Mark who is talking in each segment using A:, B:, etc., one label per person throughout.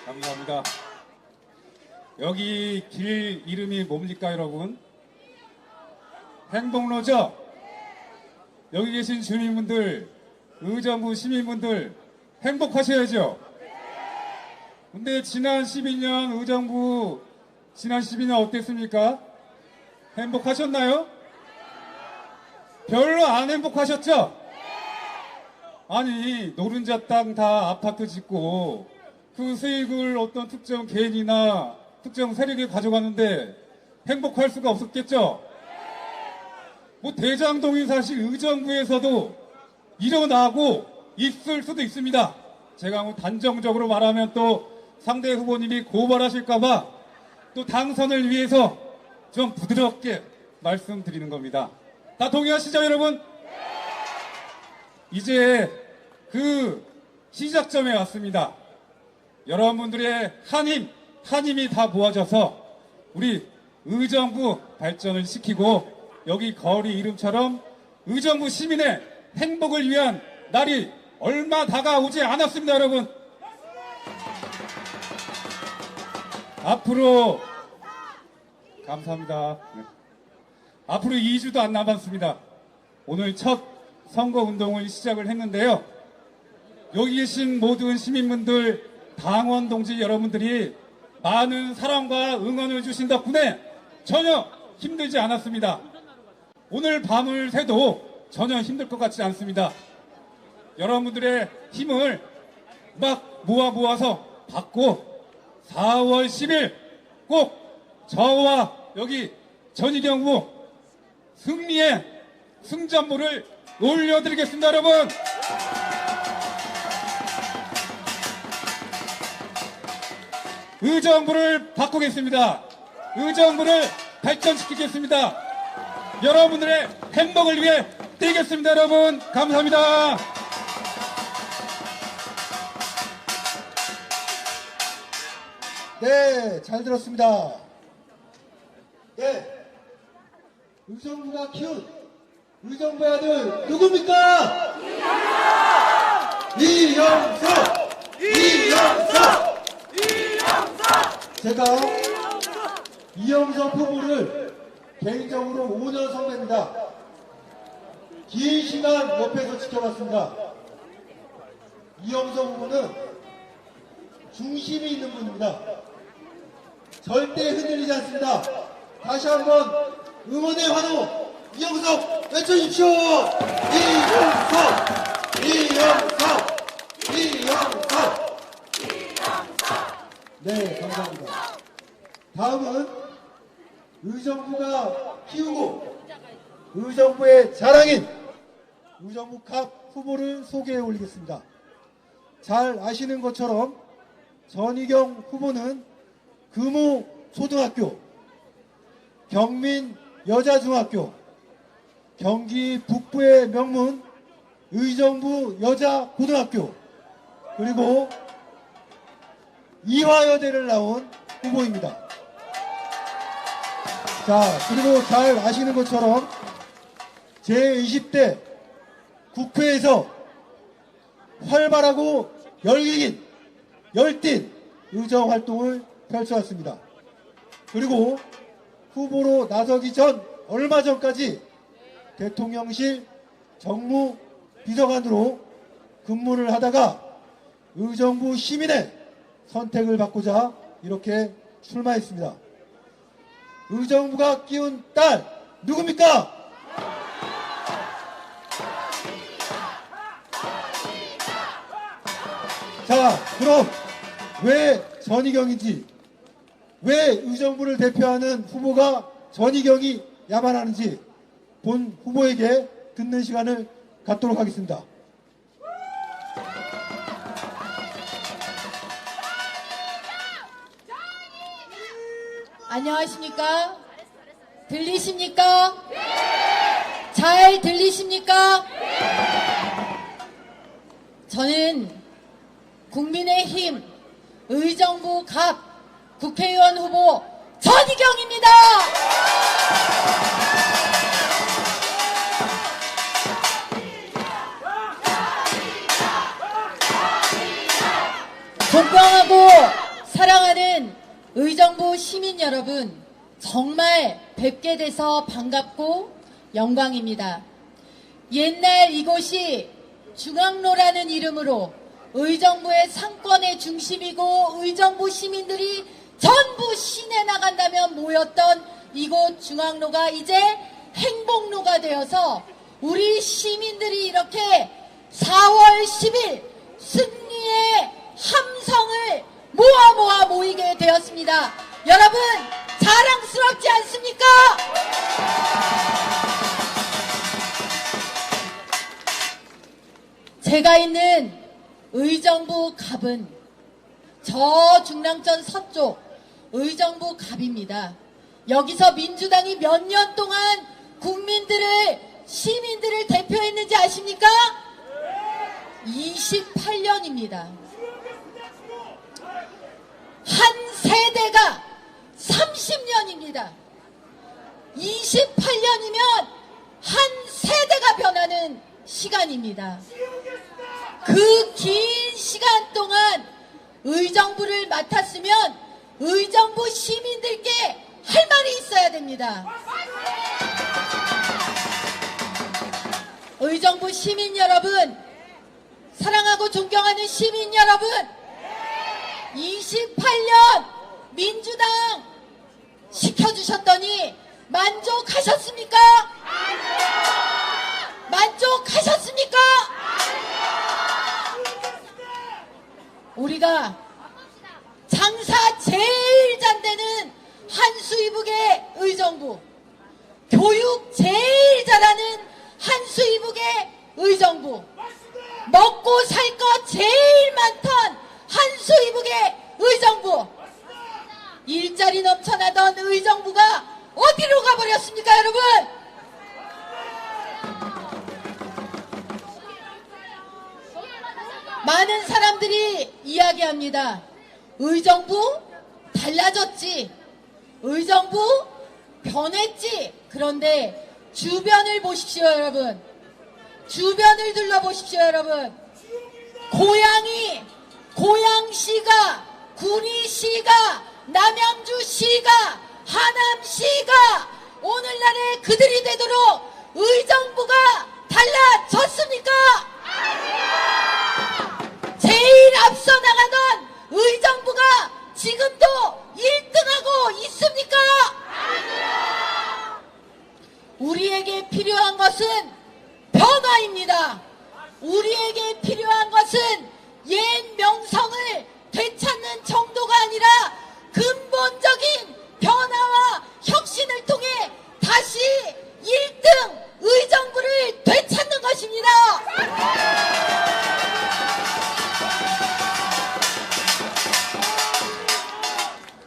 A: 감사합니다. 여기 길 이름이 뭡니까, 여러분? 행복로죠? 여기 계신 주민분들, 의정부 시민분들 행복하셔야죠? 근데 지난 12년 의정부 지난 12년 어땠습니까? 행복하셨나요? 별로 안 행복하셨죠? 아니, 노른자 땅 다 아파트 짓고 그 수익을 어떤 특정 개인이나 특정 세력이 가져가는데 행복할 수가 없었겠죠? 뭐 대장동이 사실 의정부에서도 일어나고 있을 수도 있습니다. 제가 뭐 단정적으로 말하면 또 상대 후보님이 고발하실까봐 또 당선을 위해서 좀 부드럽게 말씀드리는 겁니다. 다 동의하시죠, 여러분? 이제 그 시작점에 왔습니다. 여러분들의 한 힘이 다 모아져서 우리 의정부 발전을 시키고 여기 거리 이름처럼 의정부 시민의 행복을 위한 날이 얼마 다가오지 않았습니다, 여러분. 앞으로 감사합니다. 네. 앞으로 2주도 안 남았습니다. 오늘 첫 선거운동을 시작을 했는데요. 여기 계신 모든 시민분들, 당원 동지 여러분들이 많은 사랑과 응원을 주신 덕분에 전혀 힘들지 않았습니다. 오늘 밤을 새도 전혀 힘들 것 같지 않습니다. 여러분들의 힘을 막 모아서 받고 4월 10일 꼭 저와 여기 전희경 후보 승리의 승전보를 올려드리겠습니다, 여러분. 의정부를 바꾸겠습니다. 의정부를 발전시키겠습니다. 여러분들의 행복을 위해 뛰겠습니다, 여러분. 감사합니다.
B: 네, 잘 들었습니다. 네, 의정부가 키운 의정부의 아들 누굽니까? 이영석! 제가 이영석 후보를 개인적으로 5년 선배입니다. 긴 시간 옆에서 지켜봤습니다. 이영석 후보는 중심이 있는 분입니다. 절대 흔들리지 않습니다. 다시 한번 응원의 환호 이영석 외쳐주십시오. 이영석. 네, 감사합니다. 다음은 의정부가 키우고 의정부의 자랑인 의정부 갑 후보를 소개해 올리겠습니다. 잘 아시는 것처럼 전희경 후보는 금호초등학교, 경민여자중학교, 경기 북부의 명문 의정부 여자고등학교, 그리고 이화여대를 나온 후보입니다. 자, 그리고 잘 아시는 것처럼 제20대 국회에서 활발하고 열띤 의정활동을 펼쳐왔습니다. 그리고 후보로 나서기 전 얼마 전까지 대통령실 정무비서관으로 근무를 하다가 의정부 시민의 선택을 받고자 이렇게 출마했습니다. 의정부가 끼운 딸 누굽니까? 자, 그럼 왜 전희경인지, 왜 의정부를 대표하는 후보가 전희경이 야만 하는지 본 후보에게 듣는 시간을 갖도록 하겠습니다.
C: 안녕하십니까? 들리십니까? 잘 들리십니까? 저는 국민의힘 의정부 갑 국회의원 후보 전희경입니다. 존경하고 사랑하는 의정부 시민 여러분, 정말 뵙게 돼서 반갑고 영광입니다. 옛날 이곳이 중앙로라는 이름으로 의정부의 상권의 중심이고 의정부 시민들이 전부 시내 나간다면 모였던 이곳 중앙로가 이제 행복로가 되어서 우리 시민들이 이렇게 4월 10일 승리의 함성을 모아 모이게 되었습니다. 여러분 자랑스럽지 않습니까? 제가 있는 의정부 갑은 저 중랑천 서쪽 의정부 갑입니다. 여기서 민주당이 몇 년 동안 시민들을 대표했는지 아십니까? 28년입니다. 한 세대가 30년입니다. 28년이면 한 세대가 변하는 시간입니다. 그 긴 시간 동안 의정부를 맡았으면 의정부 시민들께 할 말이 있어야 됩니다. 의정부 시민 여러분, 사랑하고 존경하는 시민 여러분, 28년 민주당 시켜주셨더니 만족하셨습니까? 만족하셨습니까? 우리가 장사 제일 잘 되는 한수이북의 의정부, 교육 제일 잘하는 한수이북의 의정부, 먹고 살 것 제일 많던 한수이북의 의정부, 일자리 넘쳐나던 의정부가 어디로 가버렸습니까, 여러분? 많은 사람들이 이야기합니다. 의정부 달라졌지, 의정부 변했지. 그런데 주변을 보십시오, 여러분. 주변을 둘러보십시오, 여러분. 고양시가, 구리시가, 남양주시가, 하남시가 오늘날의 그들이 되도록 의정부가 달라졌습니까? 제일 앞서 나가던 의정부가 지금도 1등하고 있습니까? 우리에게 필요한 것은 변화입니다. 우리에게 필요한 것은 옛 명성을 되찾는 정도가 아니라 근본적인 변화와 혁신을 통해 다시 1등 의정부를 되찾는 것입니다.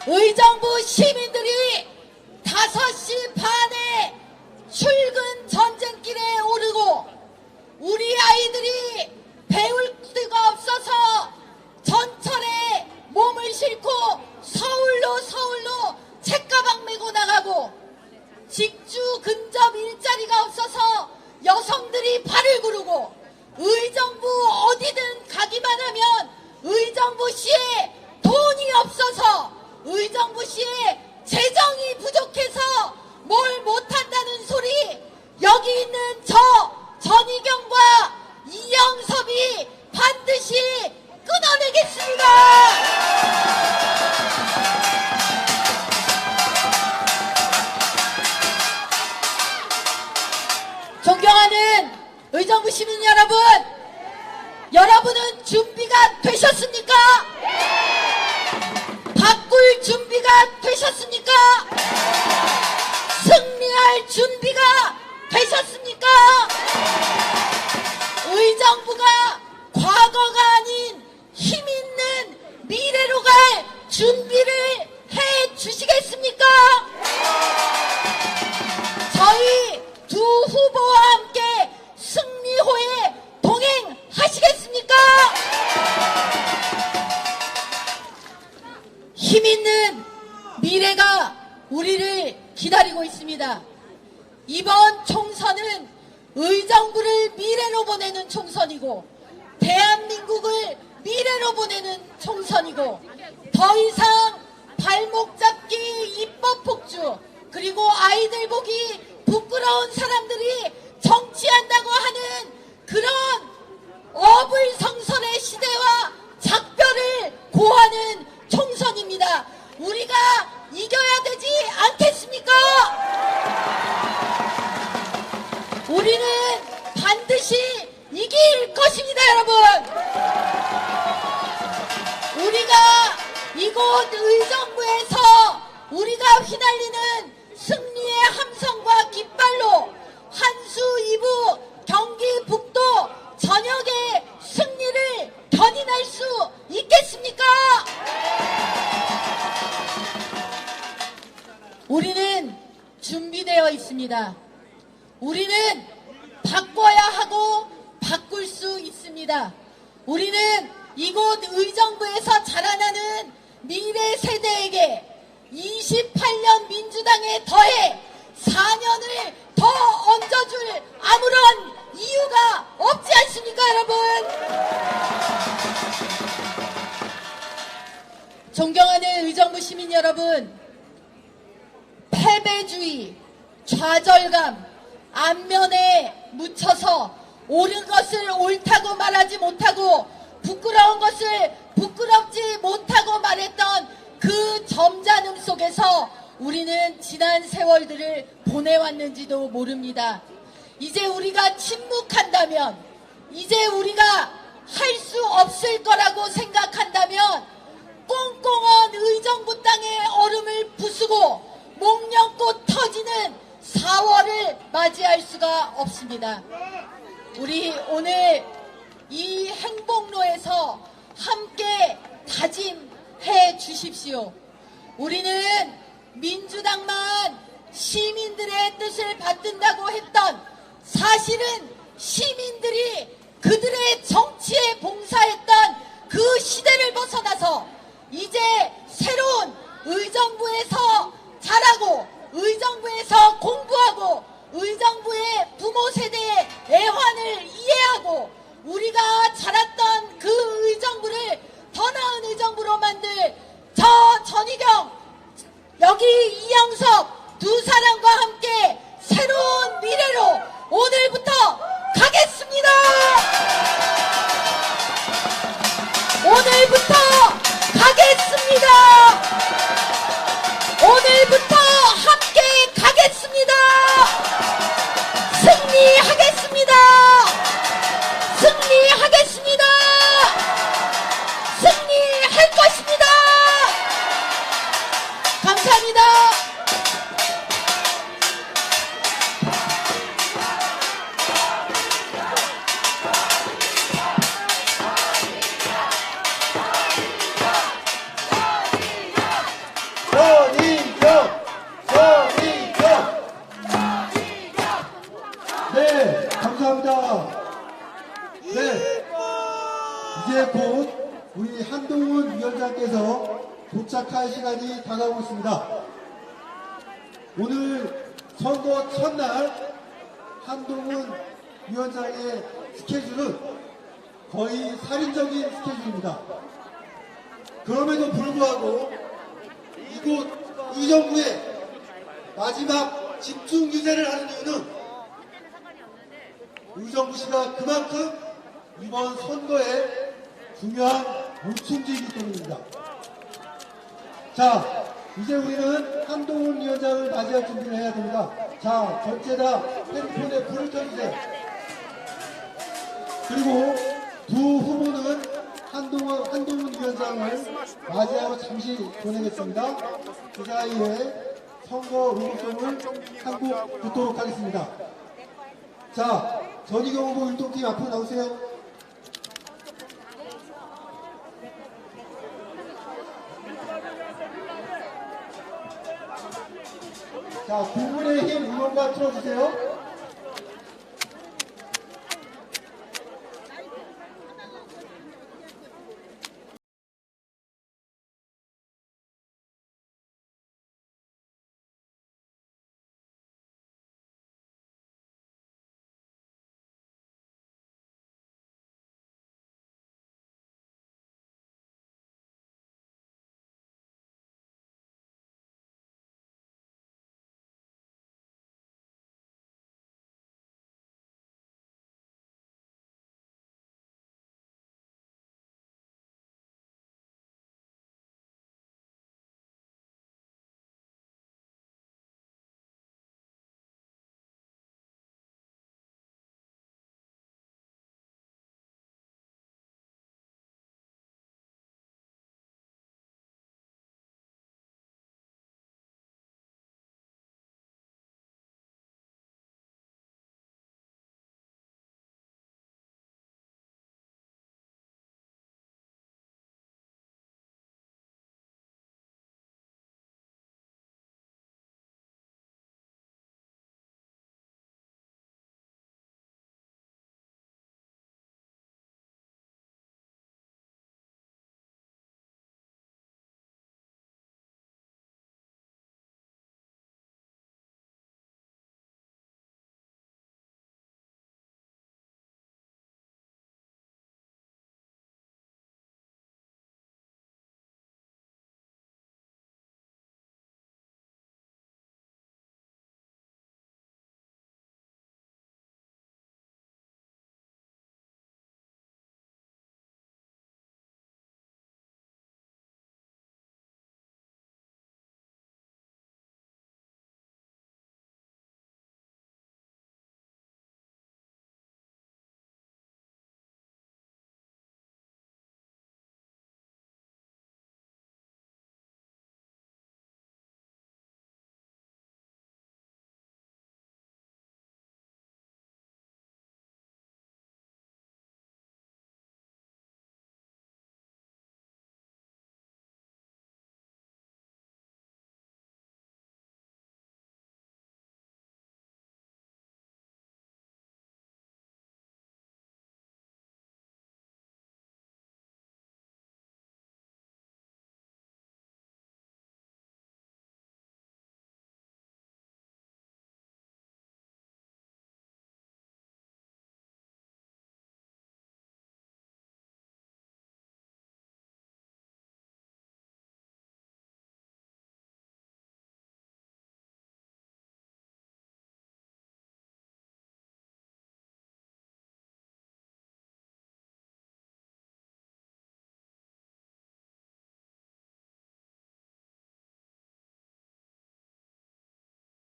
C: 의정부 시민들이 5시 반에 출근 전쟁길에 오르고 우리 아이들이 배울 수가 없어서 전철에 몸을 싣고 서울로 책가방 메고 나가고 직주 근접 일자리가 없어서 여성들이 발을 구르고 의정부 어디든 가기만 하면 의정부시에 돈이 없어서 의정부시에 재정이 부족해서 뭘 못한다는 소리, 여기 있는 저 전희경과 이영섭이 반드시 끊어내겠습니다. 존경하는 의정부 시민 여러분, 여러분은 준비가 되셨습니까? 바꿀 준비가 되셨습니까? 승리할 준비가 되셨습니까? 의정부가 과거가 아닌 힘있는 미래로 갈 준비를 해 주시겠습니까? 저희 두 후보와 함께 승리호에 동행하시겠습니까? 힘있는 미래가 우리를 기다리고 있습니다. 이번 총선은 의정부를 미래로 보내는 총선이고 대한민국을 미래로 보내는 총선이고 더 이상 발목 잡기 입법 폭주 그리고 아이들 보기 부끄러운 사람들이 정치한다고 하는 그런 어불성설의 시대와 작별을 고하는 총선입니다. 우리가 이겨야 되지 않겠습니까? 우리는 반드시 이길 것입니다, 여러분. 우리가 이곳 의정부에서 우리가 휘날리는 승리의 함성과 깃발로 한수 이부 경기북도 전역의 승리를 견인할 수 있겠습니까? 우리는 준비되어 있습니다. 우리는 바꿔야 하고 바꿀 수 있습니다. 우리는 이곳 의정부에서 자라나는 미래 세대에게 28년 민주당에 더해 4년을 더 얹어줄 아무런 이유가 없지 않습니까, 여러분? 존경하는 의정부 시민 여러분, 패배주의, 좌절감, 안면에 묻혀서 옳은 것을 옳다고 말하지 못하고 부끄러운 것을 부끄럽지 못하고 말했던 그 점잖음 속에서 우리는 지난 세월들을 보내왔는지도 모릅니다. 이제 우리가 침묵한다면, 이제 우리가 할 수 없을 거라고 생각한다면 꽁꽁한 의정부 땅의 얼음을 부수고 목련꽃 터지는 4월을 맞이할 수가 없습니다. 우리 오늘 이 행복로에서 함께 다짐해 주십시오. 우리는 민주당만 시민들의 뜻을 받든다고 했던, 사실은 시민들이 그들의 정치에 봉사했던 그 시대를 벗어나서 이제 새로운 의정부에서 자라고 의정부에서 공부하고 의정부의 부모 세대의 애환을 이해하고 우리가 자랐던 그 의정부를 더 나은 의정부로 만들 저 전희경, 여기 이영석 두 사람과 함께 새로운 미래로 오늘부터 가겠습니다. 오늘부터 가겠습니다. 오늘부터 함께 가겠습니다. 승리하겠습니다. 승리하겠습니다. 승리할 것입니다. 감사합니다.
B: 네, 감사합니다. 네, 이제 곧 우리 한동훈 위원장께서 도착할 시간이 다가오고 있습니다. 오늘 선거 첫날 한동훈 위원장의 스케줄은 거의 살인적인 스케줄입니다. 그럼에도 불구하고 이곳 의정부에 마지막 집중 유세를 하는 이유는 의정부시가 그만큼 이번 선거에 중요한 물충지이기 때문입니다. 자, 이제 우리는 한동훈 위원장을 맞이할 준비를 해야 됩니다. 자, 전체 다 핸드폰에 불을 켜주세요. 그리고 두 후보는 한동훈 위원장을 맞이하러 잠시 보내겠습니다. 그 사이에 선거 로고송을 한 곡 듣도록 하겠습니다. 자, 전희경 후보 율동팀 앞으로 나오세요. 자, 국민의힘 응원가 틀어주세요.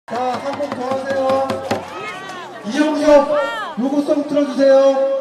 B: 자, 한 곡 더 하세요. 이영석 요거송 틀어주세요.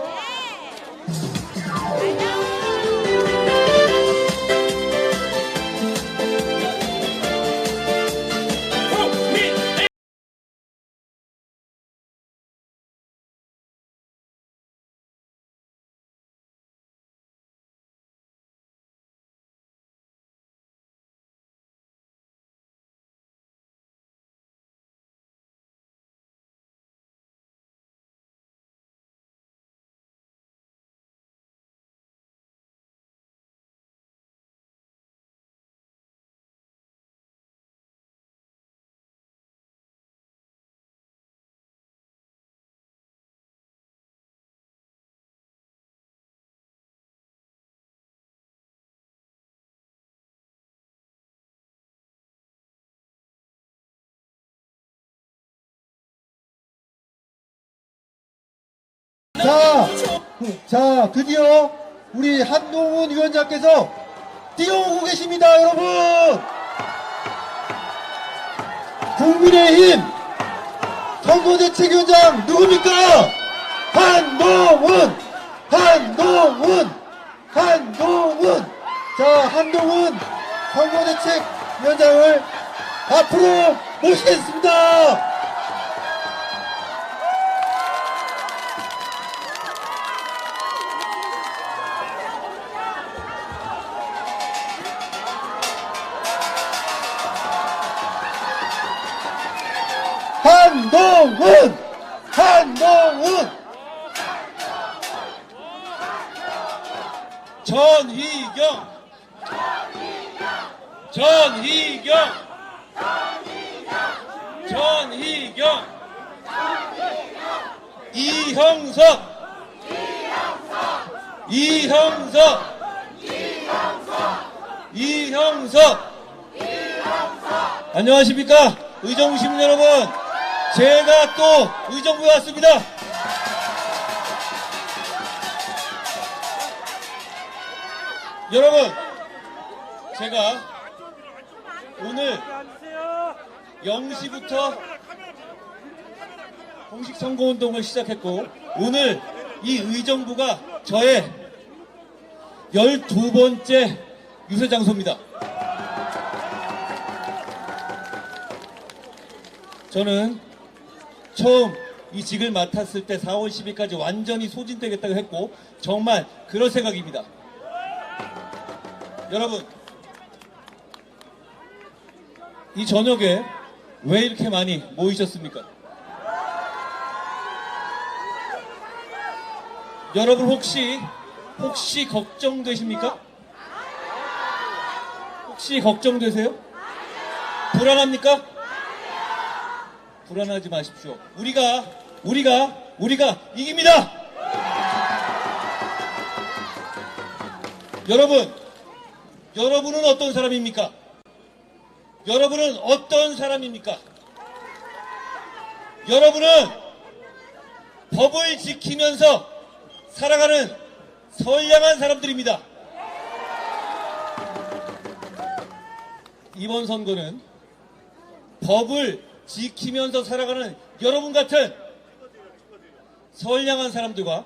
B: 자, 드디어 우리 한동훈 위원장께서 뛰어오고 계십니다, 여러분! 국민의힘 선거대책위원장 누굽니까? 한동훈! 자, 한동훈 선거대책위원장을 앞으로 모시겠습니다! 한동훈!
D: 전희경, 이형석. 안녕하십니까? 의정부 시민 여러분. 제가 또 의정부에 왔습니다. 여러분, 제가 오늘 0시부터 공식 선거운동을 시작했고, 오늘 이 의정부가 저의 12번째 유세장소입니다. 저는 처음 이 직을 맡았을 때 4월 10일까지 완전히 소진되겠다고 했고, 정말 그럴 생각입니다. 여러분, 이 저녁에 왜 이렇게 많이 모이셨습니까? 여러분 혹시 걱정되십니까? 혹시 걱정되세요? 불안합니까? 불안하지 마십시오. 우리가 이깁니다! 여러분은 어떤 사람입니까? 여러분은 법을 지키면서 살아가는 선량한 사람들입니다. 이번 선거는 법을 지키면서 살아가는 여러분 같은 선량한 사람들과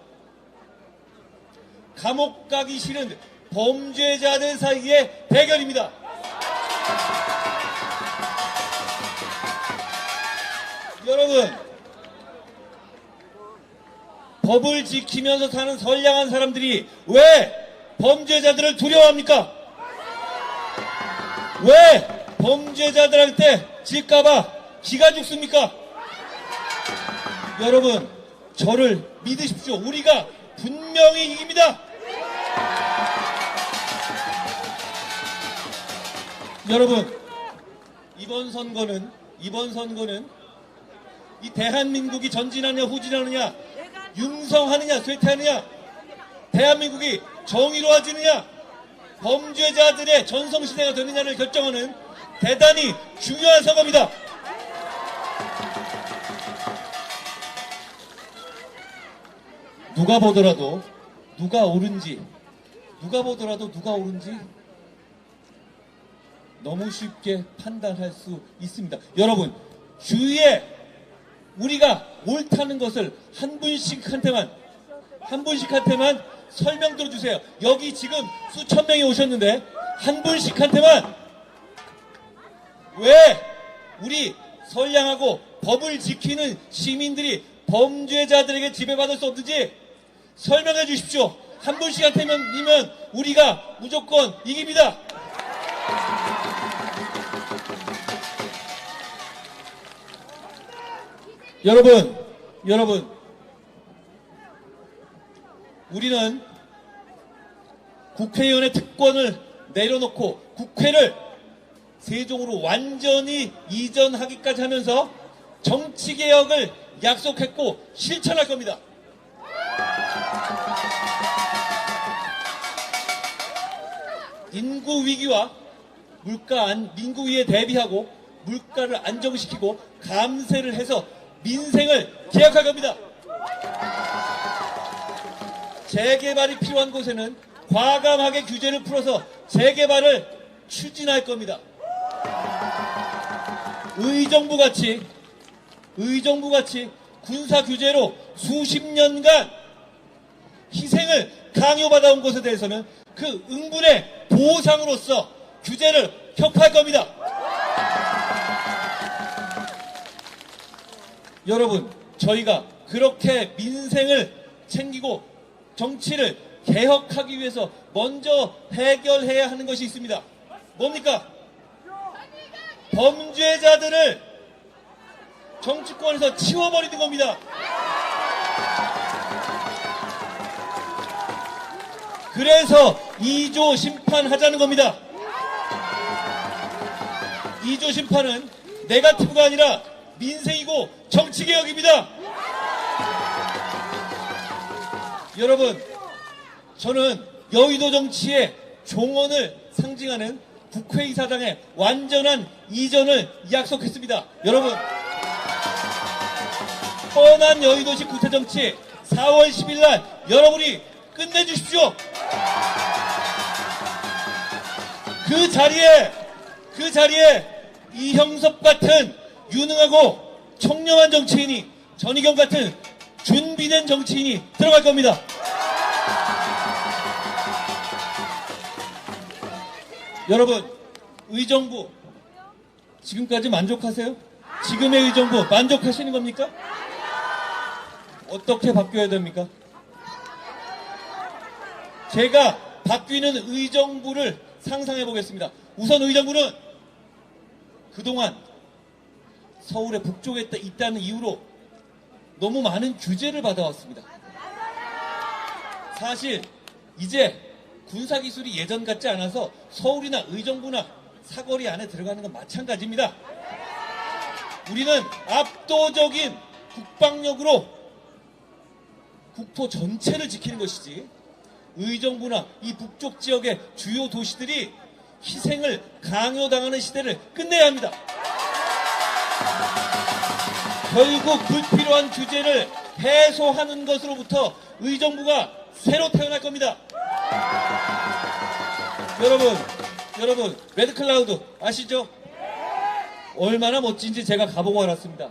D: 감옥 가기 싫은 범죄자들 사이의 대결입니다. 여러분, 법을 지키면서 사는 선량한 사람들이 왜 범죄자들을 두려워합니까? 왜 범죄자들한테 질까봐 기가 죽습니까? 여러분, 저를 믿으십시오. 우리가 분명히 이깁니다. 여러분, 이번 선거는 이 대한민국이 전진하느냐 후진하느냐, 융성하느냐 쇠퇴하느냐, 대한민국이 정의로워지느냐, 범죄자들의 전성시대가 되느냐를 결정하는 대단히 중요한 선거입니다. 누가 보더라도 누가 옳은지 너무 쉽게 판단할 수 있습니다. 여러분, 주위에 우리가 옳다는 것을 한 분씩한테만 설명 들어주세요. 여기 지금 수천 명이 오셨는데 한 분씩한테만 왜 우리 선량하고 법을 지키는 시민들이 범죄자들에게 지배받을 수 없는지 설명해 주십시오. 한 분씩한테면 우리가 무조건 이깁니다. 여러분, 우리는 국회의원의 특권을 내려놓고 국회를 세종으로 완전히 이전하기까지 하면서 정치개혁을 약속했고 실천할 겁니다. 인구 위기와 민구 위기에 대비하고 물가를 안정시키고 감세를 해서 민생을 개혁할 겁니다. 재개발이 필요한 곳에는 과감하게 규제를 풀어서 재개발을 추진할 겁니다. 의정부같이 군사 규제로 수십 년간 희생을 강요받아온 곳에 대해서는 그 응분의 보상으로서 규제를 혁파할 겁니다. 여러분, 저희가 그렇게 민생을 챙기고 정치를 개혁하기 위해서 먼저 해결해야 하는 것이 있습니다. 뭡니까? 범죄자들을 정치권에서 치워버리는 겁니다. 그래서 2조 심판하자는 겁니다. 2조 심판은 네거티브가 아니라 민생이고 정치개혁입니다. 여러분, 저는 여의도 정치의 종언을 상징하는 국회의사당의 완전한 이전을 약속했습니다. 여러분, 뻔한 여의도시 구태정치 4월 10일 날 여러분이 끝내주십시오. 그 자리에 이형섭 같은 유능하고 청렴한 정치인이, 전희경 같은 준비된 정치인이 들어갈 겁니다. 여러분, 의정부 지금까지 만족하세요? 지금의 의정부 만족하시는 겁니까? 어떻게 바뀌어야 됩니까? 제가 바뀌는 의정부를 상상해 보겠습니다. 우선 의정부는 그동안 서울의 북쪽에 있다는 이유로 너무 많은 규제를 받아왔습니다. 사실 이제 군사기술이 예전 같지 않아서 서울이나 의정부나 사거리 안에 들어가는 건 마찬가지입니다. 우리는 압도적인 국방력으로 국토 전체를 지키는 것이지, 의정부나 이 북쪽 지역의 주요 도시들이 희생을 강요당하는 시대를 끝내야 합니다. 결국 불필요한 규제를 해소하는 것으로부터 의정부가 새로 태어날 겁니다. 여러분, 레드클라우드 아시죠? 얼마나 멋진지 제가 가보고 알았습니다.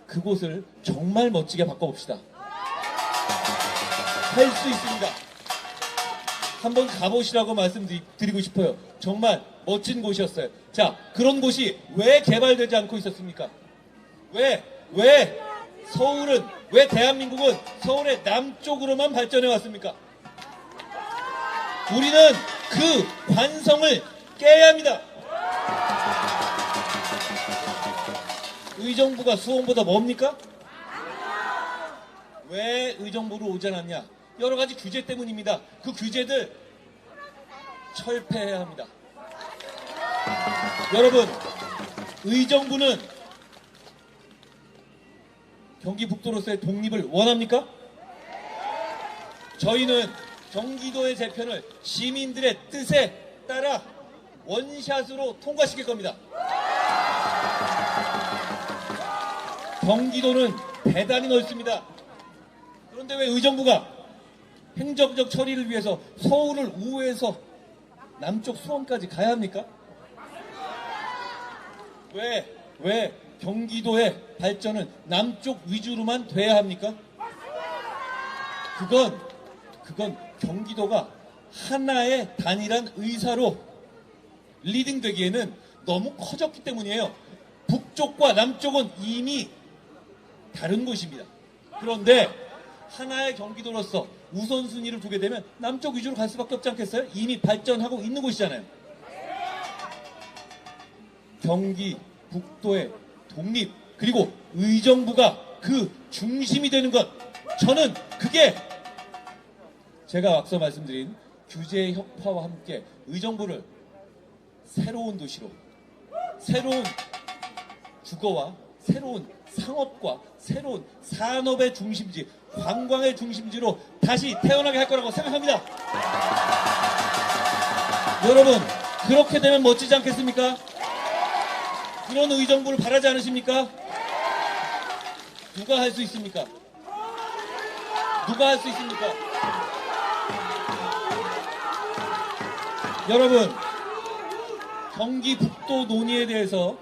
D: 그곳을 정말 멋지게 바꿔봅시다. 할 수 있습니다. 한번 가보시라고 말씀드리고 싶어요. 정말 멋진 곳이었어요. 자, 그런 곳이 왜 개발되지 않고 있었습니까? 왜 대한민국은 서울의 남쪽으로만 발전해 왔습니까? 우리는 그 관성을 깨야 합니다. 의정부가 수원보다 뭡니까? 왜 의정부로 오지 않았냐? 여러 가지 규제 때문입니다. 그 규제들 철폐해야 합니다. 여러분, 의정부는 경기북도로서의 독립을 원합니까? 저희는 경기도의 재편을 시민들의 뜻에 따라 원샷으로 통과시킬 겁니다. 경기도는 대단히 넓습니다. 그런데 왜 의정부가 행정적 처리를 위해서 서울을 우회해서 남쪽 수원까지 가야 합니까? 왜 경기도의 발전은 남쪽 위주로만 돼야 합니까? 그건 경기도가 하나의 단일한 의사로 리딩되기에는 너무 커졌기 때문이에요. 북쪽과 남쪽은 이미 다른 곳입니다. 그런데 하나의 경기도로서 우선순위를 두게 되면 남쪽 위주로 갈 수밖에 없지 않겠어요? 이미 발전하고 있는 곳이잖아요. 경기 북도의 독립 그리고 의정부가 그 중심이 되는 것, 저는 그게 제가 앞서 말씀드린 규제 혁파와 함께 의정부를 새로운 도시로, 새로운 주거와 새로운 상업과 새로운 산업의 중심지, 관광의 중심지로 다시 태어나게 할 거라고 생각합니다. 여러분, 그렇게 되면 멋지지 않겠습니까? 그런 의정부를 바라지 않으십니까? 누가 할 수 있습니까? 누가 할 수 있습니까? 여러분, 경기 북도 논의에 대해서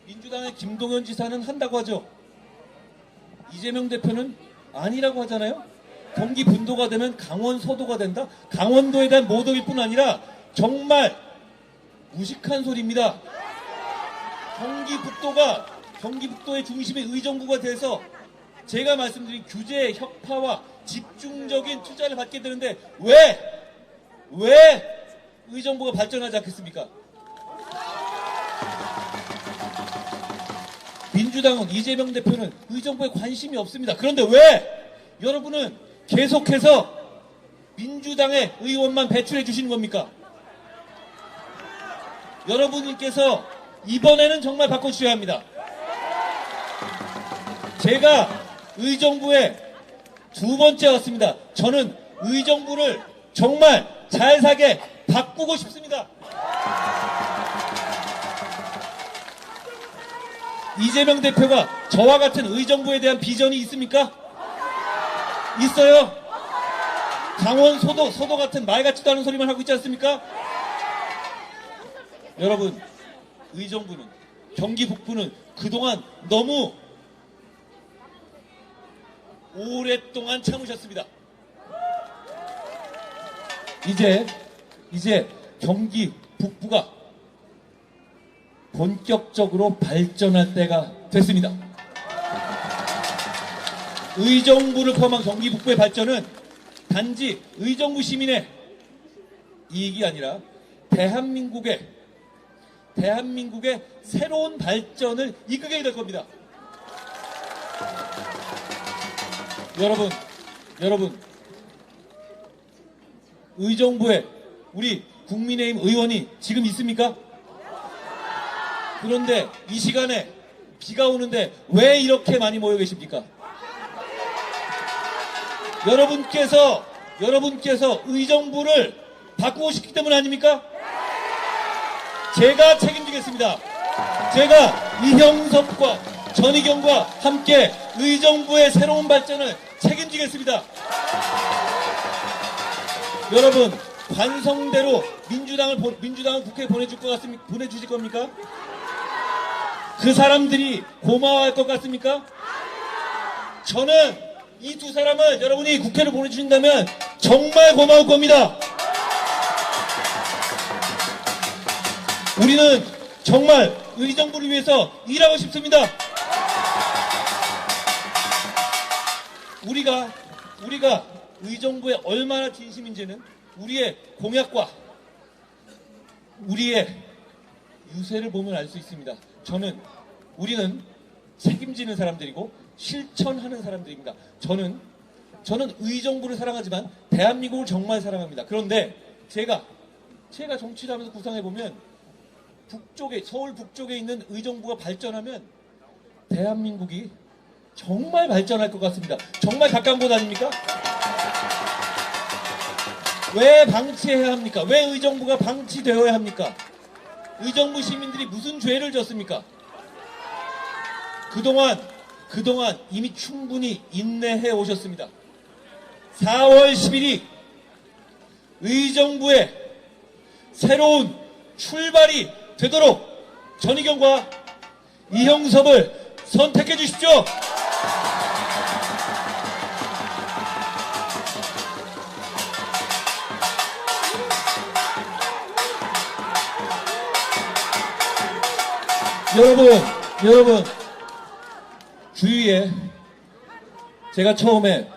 D: 민주당의 김동연 지사는 한다고 하죠. 이재명 대표는 아니라고 하잖아요. 경기 분도가 되면 강원 서도가 된다. 강원도에 대한 모독일 뿐 아니라 정말 무식한 소리입니다. 경기 북도의 중심의 의정부가 돼서 제가 말씀드린 규제 혁파와 집중적인 투자를 받게 되는데 왜 의정부가 발전하지 않겠습니까? 민주당은, 이재명 대표는 의정부에 관심이 없습니다. 그런데 왜 여러분은 계속해서 민주당의 의원만 배출해 주시는 겁니까? 여러분께서 이번에는 정말 바꿔주셔야 합니다. 제가 의정부에 두 번째 왔습니다. 저는 의정부를 정말 잘 사게 바꾸고 싶습니다. 이재명 대표가 저와 같은 의정부에 대한 비전이 있습니까? 있어요? 강원 서도 같은 말 같지도 않은 소리만 하고 있지 않습니까? 여러분, 의정부는, 경기 북부는 그동안 너무 오랫동안 참으셨습니다. 이제 경기 북부가 본격적으로 발전할 때가 됐습니다. 의정부를 포함한 경기 북부의 발전은 단지 의정부 시민의 이익이 아니라 대한민국의 새로운 발전을 이끌게 될 겁니다. 여러분, 의정부에 우리 국민의힘 의원이 지금 있습니까? 그런데 이 시간에 비가 오는데 왜 이렇게 많이 모여 계십니까? 여러분께서 의정부를 바꾸고 싶기 때문 아닙니까? 제가 책임지겠습니다. 제가 이형섭과 전희경과 함께 의정부의 새로운 발전을 책임지겠습니다. 여러분, 관성대로 민주당을 국회에 보내주실 겁니까? 그 사람들이 고마워할 것 같습니까? 저는 이 두 사람을 여러분이 국회를 보내주신다면 정말 고마울 겁니다. 우리는 정말 의정부를 위해서 일하고 싶습니다. 우리가 의정부에 얼마나 진심인지는 우리의 공약과 우리의 유세를 보면 알 수 있습니다. 우리는 책임지는 사람들이고 실천하는 사람들입니다. 저는 의정부를 사랑하지만 대한민국을 정말 사랑합니다. 그런데 제가 정치를 하면서 구상해보면 서울 북쪽에 있는 의정부가 발전하면 대한민국이 정말 발전할 것 같습니다. 정말 가까운 곳 아닙니까? 왜 방치해야 합니까? 왜 의정부가 방치되어야 합니까? 의정부 시민들이 무슨 죄를 졌습니까? 그동안 이미 충분히 인내해 오셨습니다. 4월 10일이 의정부의 새로운 출발이 되도록 전희경과 이형섭을 선택해 주십시오. 여러분, 주위에 제가 처음에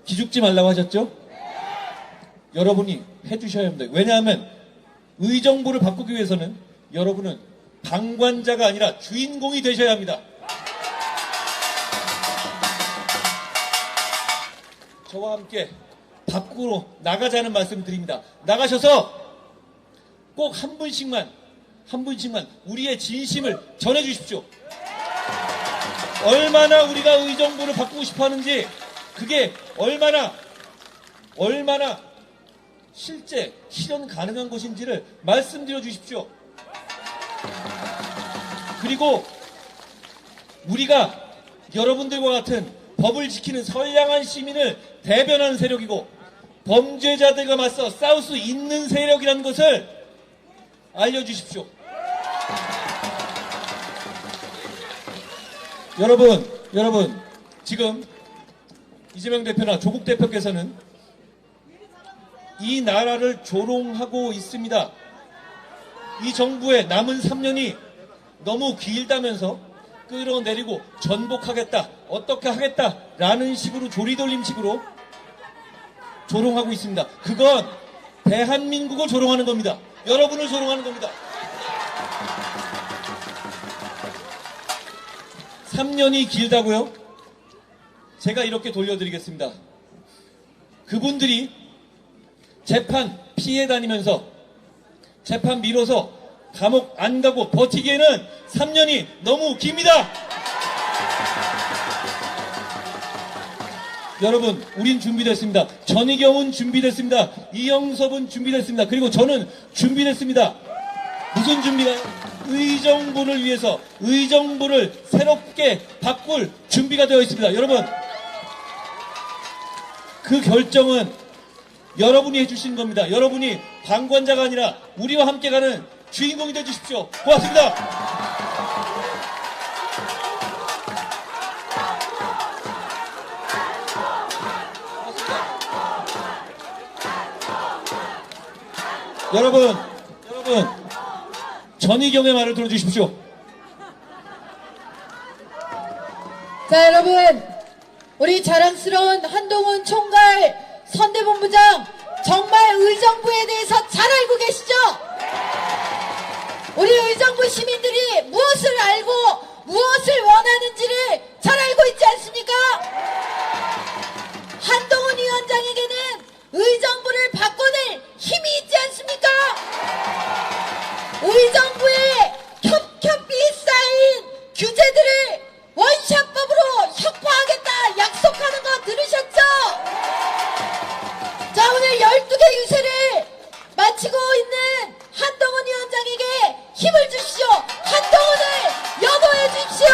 D: 기죽지 말라고 하셨죠? 여러분이 해주셔야 합니다. 왜냐하면 의정부를 바꾸기 위해서는 여러분은 방관자가 아니라 주인공이 되셔야 합니다. 저와 함께 밖으로 나가자는 말씀 드립니다. 나가셔서 꼭 한 분씩만 우리의 진심을 전해주십시오. 얼마나 우리가 의정부를 바꾸고 싶어 하는지, 그게 얼마나 실제 실현 가능한 것인지를 말씀드려 주십시오. 그리고 우리가 여러분들과 같은 법을 지키는 선량한 시민을 대변하는 세력이고 범죄자들과 맞서 싸울 수 있는 세력이라는 것을 알려주십시오. 여러분, 지금 이재명 대표나 조국 대표께서는 이 나라를 조롱하고 있습니다. 이 정부의 남은 3년이 너무 길다면서 끌어내리고 전복하겠다, 어떻게 하겠다라는 식으로 조리돌림식으로 조롱하고 있습니다. 그건 대한민국을 조롱하는 겁니다. 여러분을 조롱하는 겁니다. 3년이 길다고요? 제가 이렇게 돌려드리겠습니다. 그분들이 재판 피해 다니면서 재판 미뤄서 감옥 안 가고 버티기에는 3년이 너무 깁니다. 여러분, 우린 준비됐습니다. 전희경은 준비됐습니다. 이형섭은 준비됐습니다. 그리고 저는 준비됐습니다. 무슨 준비가요? 의정부를 위해서 의정부를 새롭게 바꿀 준비가 되어 있습니다. 여러분, 그 결정은 여러분이 해주신 겁니다. 여러분이 방관자가 아니라 우리와 함께 가는 주인공이 되어주십시오. 고맙습니다. 여러분, 전희경의 말을 들어주십시오.
C: 자, 여러분, 우리 자랑스러운 한동훈 총괄 선대본부장 정말 의정부에 대해서 잘 알고 계시죠? 우리 의정부 시민들이 무엇을 알고 무엇을 원하는지를 잘 알고 있지 않습니까? 한동훈 위원장에게는 의정부를 바꿔낼 힘이 있지 않습니까? 의정부에 겹겹이 쌓인 규제들을 원샷법으로 혁파하겠다 약속하는 거 들으셨죠? 자, 오늘 12개 유세를 마치고 있는 한동훈 위원장에게 힘을 주십시오. 한동훈을 연호해 주십시오.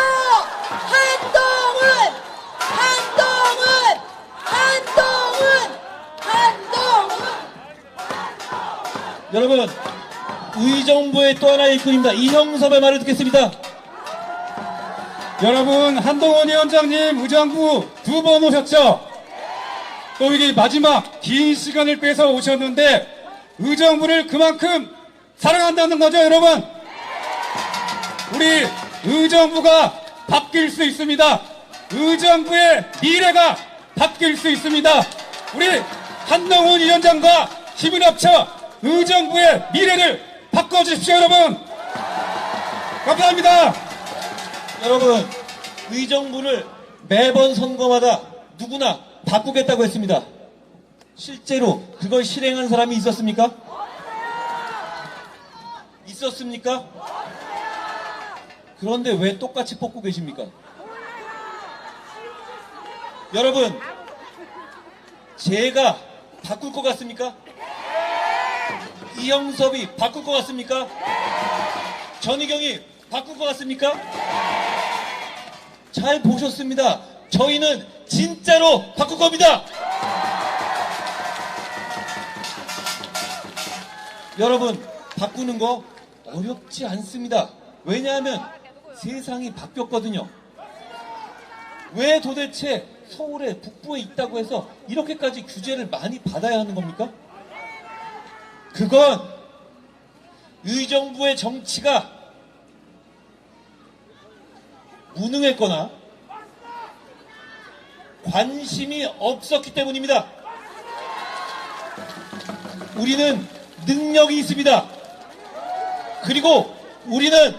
D: 여러분, 의정부의 또 하나의 일꾼입니다. 이형섭의 말을 듣겠습니다.
A: 여러분, 한동훈 위원장님 의정부 2번 오셨죠? 또 이게 마지막 긴 시간을 빼서 오셨는데 의정부를 그만큼 사랑한다는 거죠, 여러분? 우리 의정부가 바뀔 수 있습니다. 의정부의 미래가 바뀔 수 있습니다. 우리 한동훈 위원장과 힘을 합쳐 의정부의 미래를 바꿔주십시오, 여러분. 감사합니다.
D: 여러분, 의정부를 매번 선거마다 누구나 바꾸겠다고 했습니다. 실제로 그걸 실행한 사람이 있었습니까? 있었습니까? 그런데 왜 똑같이 뽑고 계십니까? 여러분, 제가 바꿀 것 같습니까? 이형섭이 바꿀 것 같습니까? 전희경이 바꿀 것 같습니까? 잘 보셨습니다. 저희는 진짜로 바꿀 겁니다. 여러분, 바꾸는 거 어렵지 않습니다. 왜냐하면 세상이 바뀌었거든요. 왜 도대체 서울에 북부에 있다고 해서 이렇게까지 규제를 많이 받아야 하는 겁니까? 그건 의정부의 정치가 무능했거나 관심이 없었기 때문입니다. 우리는 능력이 있습니다. 그리고 우리는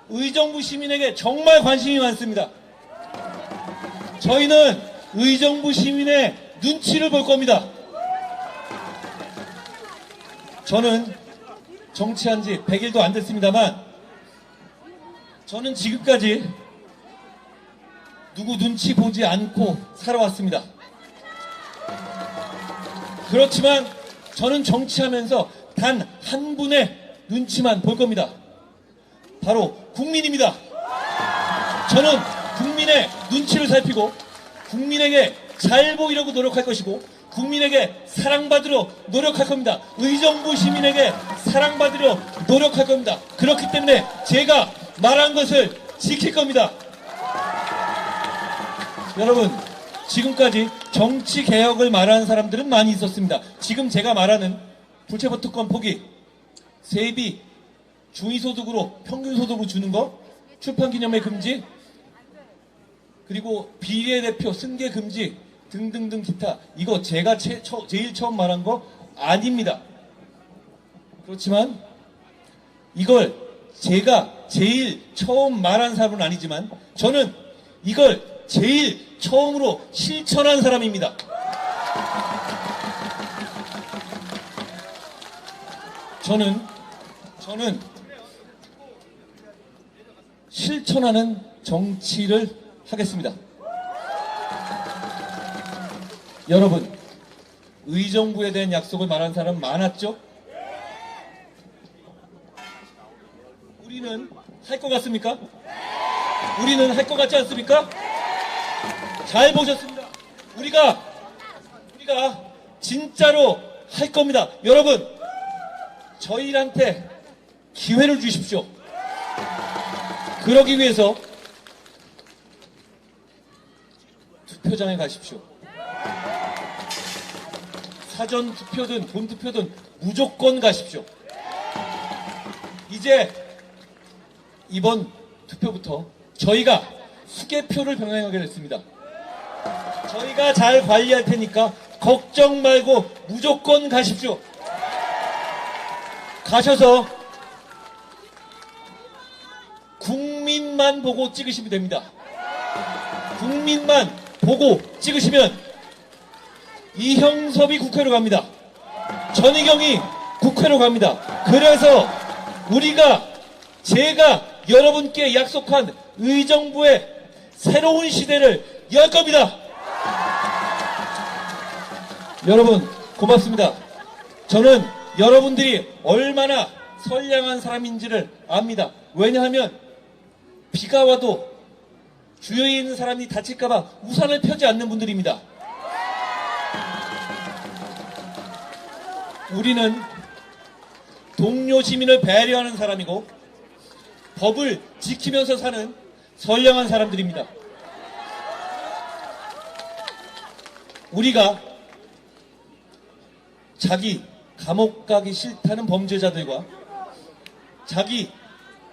D: 의정부 시민에게 정말 관심이 많습니다. 저희는 의정부 시민의 눈치를 볼 겁니다. 저는 정치한 지 100일도 안 됐습니다만 저는 지금까지 누구 눈치 보지 않고 살아왔습니다. 그렇지만 저는 정치하면서 단 한 분의 눈치만 볼 겁니다. 바로 국민입니다. 저는 국민의 눈치를 살피고 국민에게 잘 보이려고 노력할 것이고 국민에게 사랑받으려 노력할 겁니다. 의정부 시민에게 사랑받으려 노력할 겁니다. 그렇기 때문에 제가 말한 것을 지킬 겁니다. 여러분, 지금까지 정치 개혁을 말하는 사람들은 많이 있었습니다. 지금 제가 말하는 불체포 특권 포기, 세비, 중위소득으로 평균소득으로 주는 거, 출판기념회 금지, 그리고 비례대표 승계 금지 등등등 기타, 이거 제가 제일 처음 말한 거 아닙니다. 그렇지만 이걸 제가 제일 처음 말한 사람은 아니지만 저는 이걸 제일 처음으로 실천한 사람입니다. 저는 실천하는 정치를 하겠습니다. 여러분, 의정부에 대한 약속을 말한 사람 많았죠? 우리는 할 것 같습니까? 우리는 할 것 같지 않습니까? 잘 보셨습니다. 우리가 진짜로 할 겁니다. 여러분, 저희한테 기회를 주십시오. 그러기 위해서 투표장에 가십시오. 사전 투표든 본 투표든 무조건 가십시오. 이제 이번 투표부터 저희가 수개표를 병행하게 됐습니다. 저희가 잘 관리할 테니까 걱정 말고 무조건 가십시오. 가셔서 국민만 보고 찍으시면 됩니다. 국민만 보고 찍으시면 이형섭이 국회로 갑니다. 전희경이 국회로 갑니다. 그래서 제가 여러분께 약속한 의정부의 새로운 시대를 열 겁니다. 여러분, 고맙습니다. 저는 여러분들이 얼마나 선량한 사람인지를 압니다. 왜냐하면 비가 와도 주위에 있는 사람이 다칠까봐 우산을 펴지 않는 분들입니다. 우리는 동료 시민을 배려하는 사람이고 법을 지키면서 사는 선량한 사람들입니다. 우리가 자기 감옥 가기 싫다는 범죄자들과 자기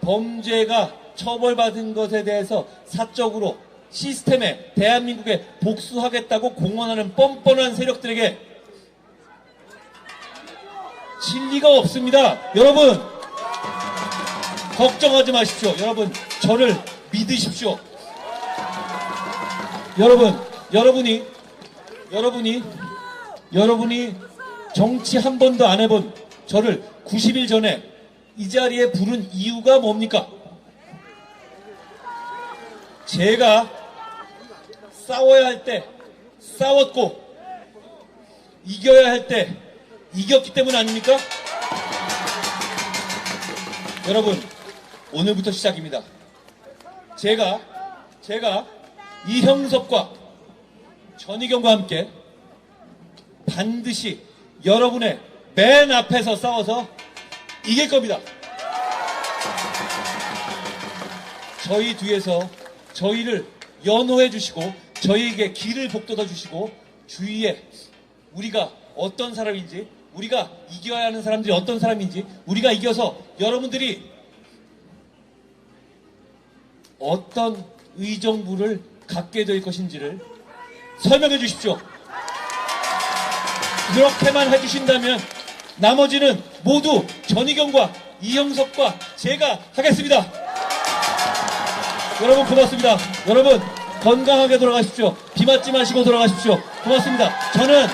D: 범죄가 처벌받은 것에 대해서 사적으로 시스템에 대한민국에 복수하겠다고 공언하는 뻔뻔한 세력들에게 진리가 없습니다. 여러분, 걱정하지 마십시오. 여러분, 저를 믿으십시오. 여러분이 정치 한 번도 안 해본 저를 90일 전에 이 자리에 부른 이유가 뭡니까? 제가 싸워야 할 때 싸웠고 이겨야 할 때 이겼기 때문 아닙니까? 여러분, 오늘부터 시작입니다. 제가 이형섭과 전희경과 함께 반드시 여러분의 맨 앞에서 싸워서 이길 겁니다. 저희 뒤에서 저희를 연호해 주시고 저희에게 길을 복돋아 주시고 주위에 우리가 어떤 사람인지, 우리가 이겨야 하는 사람들이 어떤 사람인지, 우리가 이겨서 여러분들이 어떤 의정부를 갖게 될 것인지를 설명해 주십시오. 그렇게만 해주신다면 나머지는 모두 전희경과 이형석과 제가 하겠습니다. 여러분 고맙습니다. 여러분 건강하게 돌아가십시오. 비 맞지 마시고 돌아가십시오. 고맙습니다. 저는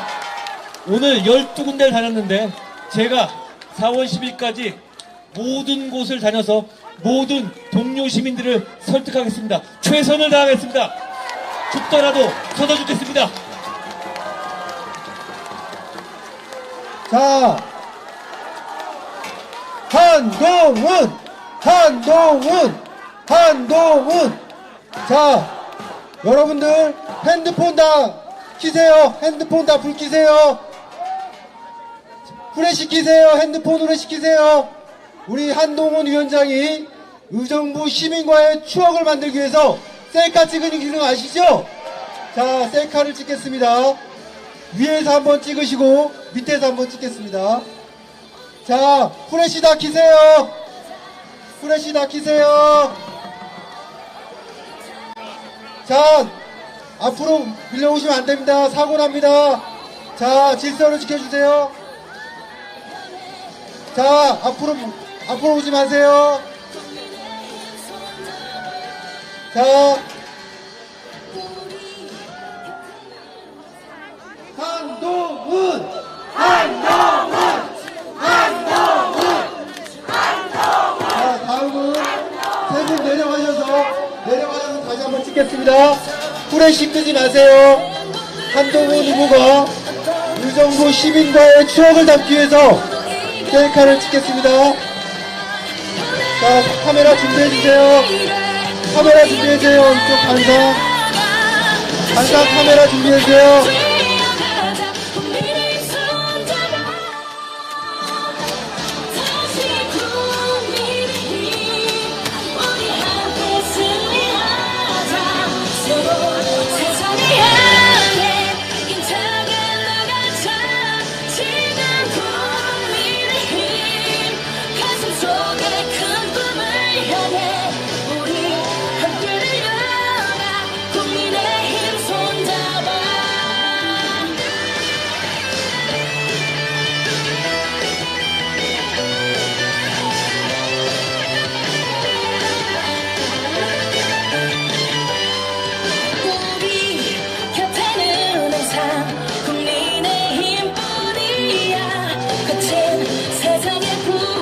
D: 오늘 12군데를 다녔는데 제가 4월 10일까지 모든 곳을 다녀서 모든 동료 시민들을 설득하겠습니다. 최선을 다하겠습니다. 죽더라도 서서 죽겠습니다.
B: 자, 한동훈. 자, 여러분들 핸드폰 다 키세요. 핸드폰 다 불 켜세요. 후레쉬 키세요. 핸드폰 후레쉬 키세요. 우리 한동훈 위원장이 의정부 시민과의 추억을 만들기 위해서 셀카 찍는 기능 아시죠? 자, 셀카를 찍겠습니다. 위에서 한번 찍으시고 밑에서 한번 찍겠습니다. 자, 후레쉬 다 키세요. 후레쉬 다 키세요. 자, 앞으로 밀려오시면 안 됩니다. 사고 납니다. 자, 질서를 지켜주세요. 자, 앞으로 오지 마세요. 자, 한동훈. 자, 다음은 세 분 내려가셔서 다시 한번 찍겠습니다. 후레쉬 끄지 마세요. 한동훈 후보가 의정부 시민과의 추억을 담기 위해서 셀카를 찍겠습니다. 자, 카메라 준비해주세요. 카메라 준비해주세요. 이쪽 반상 카메라 준비해주세요.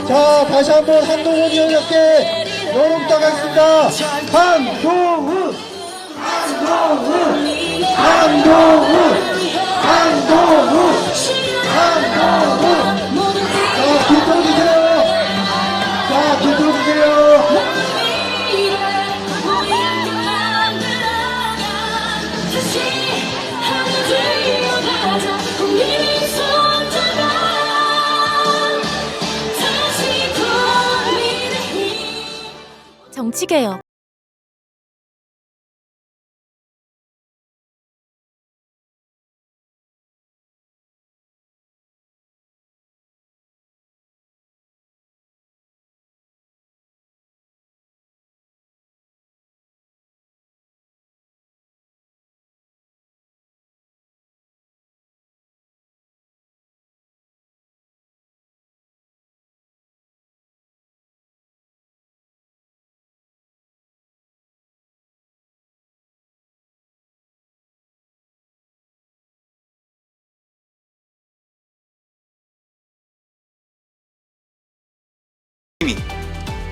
B: 자, 다시 한번 한동훈 위원장께 여론부탁 하겠습니다. 한동훈. 자, 길 틀어주세요. 자, 길 틀어주세요.
E: 정치개혁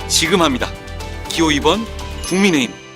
F: 지금 합니다. 기호 2번 국민의힘.